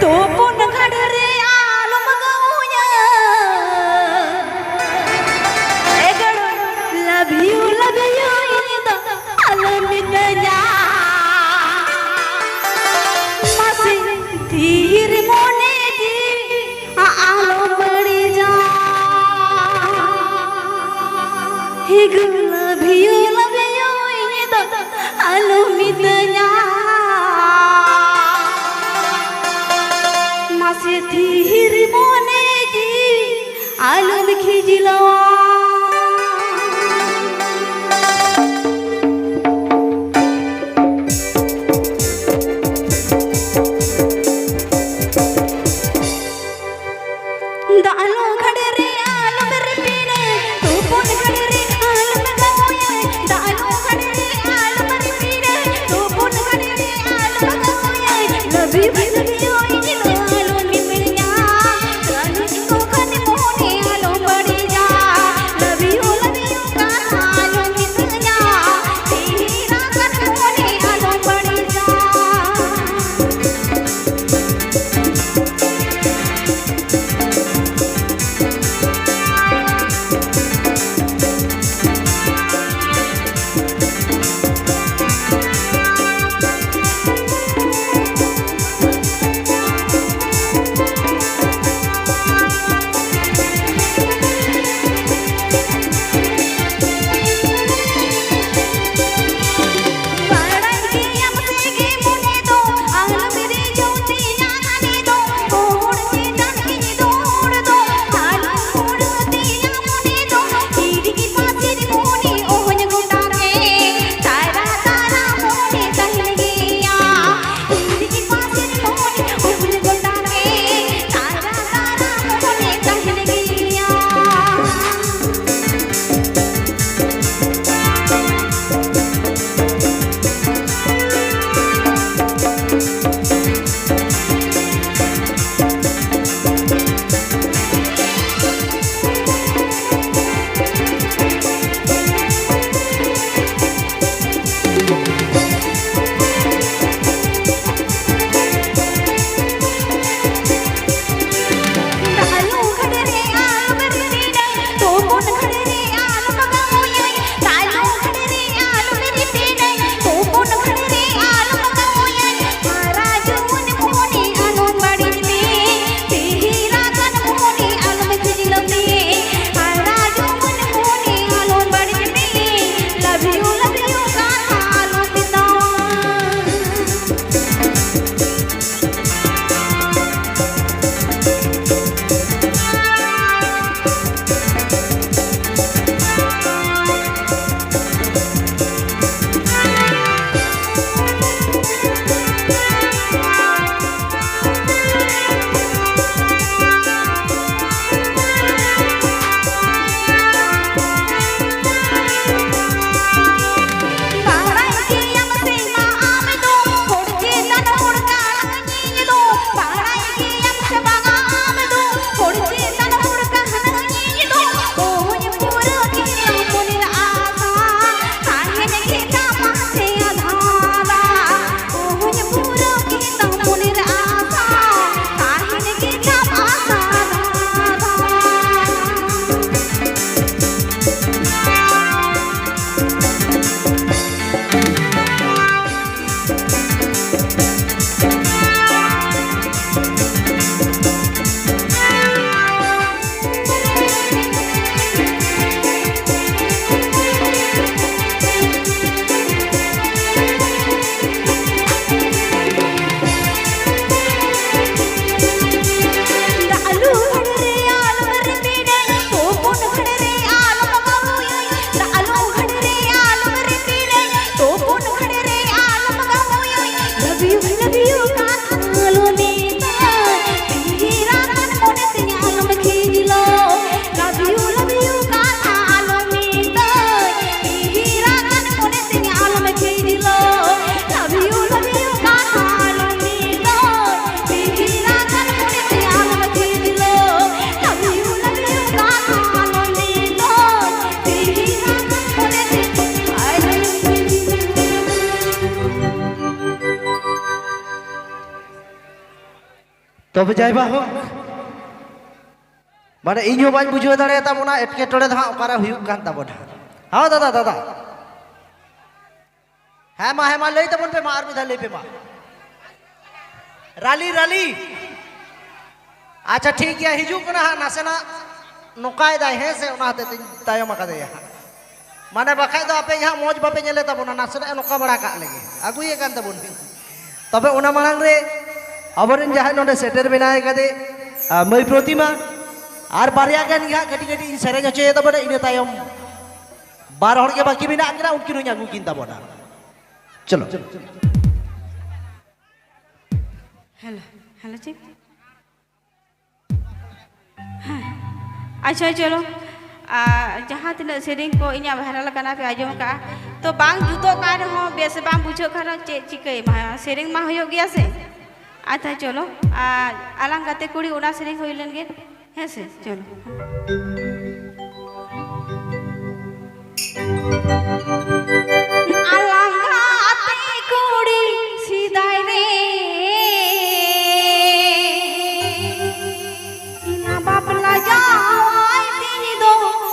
pun kadere alum gaunya egadu love you ini dah alum minanya masih diri mone di alum badi ja egadu love you ini dah alum minanya masih diri mone di alum khijilawa dalu khadere alum ripine tu pun khadere alum gauye dalu khadere alum ripine tu pun khadere alum gauye love you ini alum minnya rani ko kan mone alum badi ja love you ka alum minnya tira kan mone alum badi ja तब जाइबा हो माने इन बाñ बुझे दाड़े ताबोना एटकेटोड़े दा ओकारा हुयुग कान ताबोना हाँ दादा दादा हाँ मा लई तबन पे मा आर मिधा लई पे मा राली राली अच्छा ठीक है हिजुग ना नासेना नोकाय दा है से ओना हते तायम आकादे माने बखाय दो आपे यहाँ मौज बापे नेले ताबोना नासेना नोका बड़ा का लेगे आगुये कान ताबोन तबे ओना मांग रे अबरेन जहां नोडे सेटर बनाए कदे मई प्रतिमा और बारिया गान गा कटी कटी सेरेंज होचे तबोना इने तायम बार हर के बाकी बिना आगना उनकी नुई आगु किन ताबोना चलो हेलो हेलो जी हाँ अच्छा चलो जहाँ तीन सेरिंग को इन भाइरल करना पे आजम का तो बांग जुतो का हो बेस बांग बुझो खाना चे चिके सेरिंग मा हो गया से अच्छा चलो आलांग गाते कुड़ी ओना सेरिंग हो लेंगे है से चलो